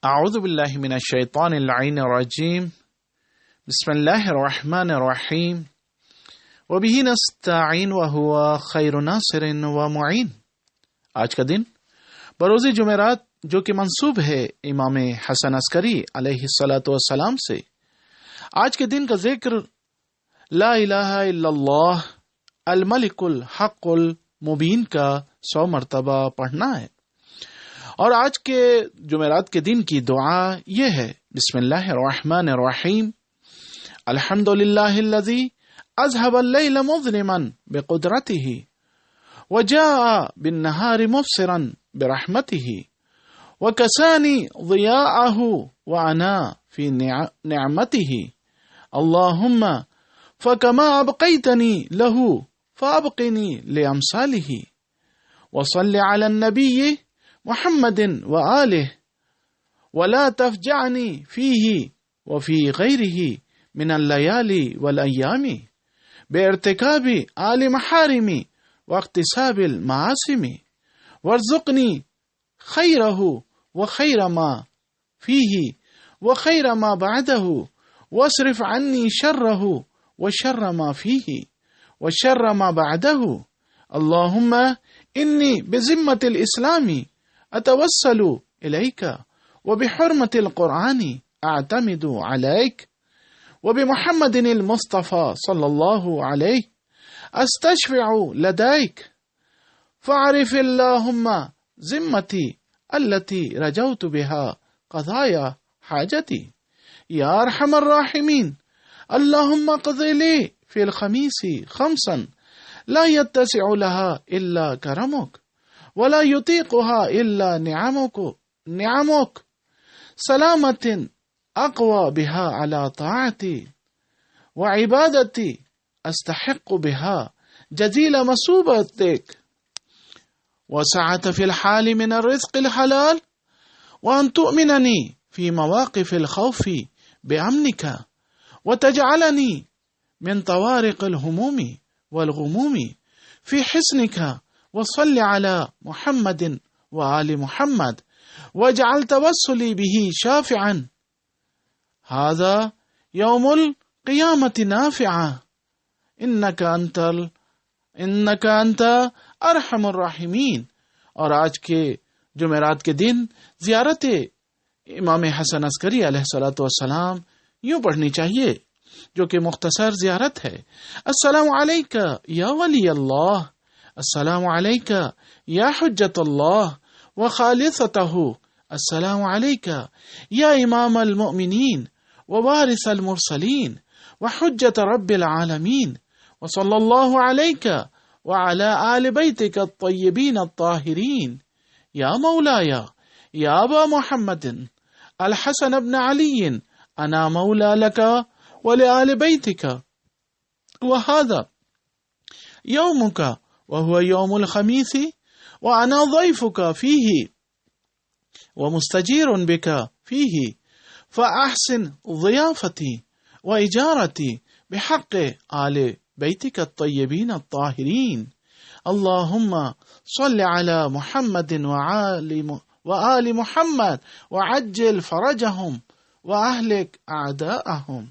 أعوذ بالله من الشيطان اللعين الرجيم بسم الله الرحمن الرحیم وبه نستعین وهو خیر ناصر ومعین। आज का दिन बरोज़ जुमेरात जो कि मंसूब है इमाम हसन अस्करी अलैहिस्सलातु वस्सलाम से। आज के दिन का जिक्र ला इलाहा इल्लल्लाह अल मलिकुल हक़्क़ुल मुबीन का 100 मरतबा पढ़ना है। और आज के जुमेरात के दिन की दुआ ये है, बिस्मिल्लाहिर्रहमानिर्रहीम अल्हम्दुलिल्लाहिल्लज़ी अज़हबल लैल मुज़लिमन बिक़ुदरतिही वजाअ बिन्नहारि मुबसिरन बिरहमतिही वकसानी ज़ियाअहु वअना फ़ी निअमतिही अल्लाहुम्मा फ़कमा अबक़ैतनी लहू फ़अबक़िनी लिअमसालिही वसल्लि अला नबिय्यि मुहम्मदिन व आलिह वला तफजअनी फीही व फी गैरिही मिनल लयाली वल अय्यामी बिइर्तिकाबि आलि महारिमी व इक्तिसाबिल मआसिमी वर्ज़ुक़नी खैरहु व खैर मा फीही व खैर मा बअदहु वस्रिफ़ अन्नी शर्रहु व शर्र मा फीही व शर्र मा बअदहु अल्लाहुम्मा इन्नी बिज़िम्मतिल इस्लामी अतवस्सलु इलैका व बिहुर्मतिल कुरआनी अअतमिदु अलैक व बिमुहम्मदिनिल मुस्तफ़ा सल्लल्लाहु अलैहि अस्तशफ़िउ लदैक फ़अरिफ़िल्लाहुम्मा ज़िम्मती अल्लती रजौतु बिहा क़ज़ाया हाजती या अरहमर राहिमीन अल्लाहुम्मा क़ज़ि ली फ़िल ख़मीसी ख़म्सन ला यत्तसिउ लहा इल्ला करमुक वला युतीक़ुहा इल्ला निअमुक सलामतिन अक़वा बिहा अला ताअती व इबादती अस्तहिक़्क़ु बिहा जज़ील मसूबतिक व सअत फ़िल हाल मिन अर्रिज़्क़िल हलाल व अन तुअमिननी फ़ी मवाक़िफ़िल ख़ौफ़ि बिअमनिका व तजअलनी मिन तवारिक़िल हुमूमी वल ग़ुमूमी फ़ी हिस्निका वसल्लि अला मुहम्मदिन व आलि मुहम्मद वजअल तवस्सुली बिही शाफ़िअन हाज़ा यौमुल क़ियामति नाफ़िअ इन्नका अंत अरहमुर राहिमीन। और आज के जुमेरात के दिन ज़ियारत इमाम हसन अस्करी अलैहिस्सलातु वस्सलाम यूँ पढ़नी चाहिए, जो कि मुख्तसर ज़ियारत है। अस्सलामु अलैका या वली अल्लाह, अस्सलामु अलैका या हुज्जतल्लाह व खालिसतहु, अस्सलामु अलैका या इमाम अल मुमिनीन व वारिस अल मुरसलीन व हुज्जत रब्बिल आलमीन व सल्लल्लाहु अलैका व अला आलि बैतिका अत्तय्यबीन अत्ताहिरीन या मौलाया या अबा मुहम्मदिन अल हसन इब्न अली अना मौला लका व लिआलि बैतिका व हाज़ा यौमुका व हुवा यौमुल खमीसी व अना ज़ैफ़ुका फ़ीही व मुस्तजीरुन बिका फ़ीही फ़अहसिन ज़ियाफ़ती व इजारती बिहक़्क़ि आलि बैतिका अत्तय्यबीन अत्ताहिरीन अल्लाहुम्मा सल्लि अला मुहम्मदिन व आलि मुहम्मद व अज्जिल फ़रजहुम व अहलिक अअदाअहुम।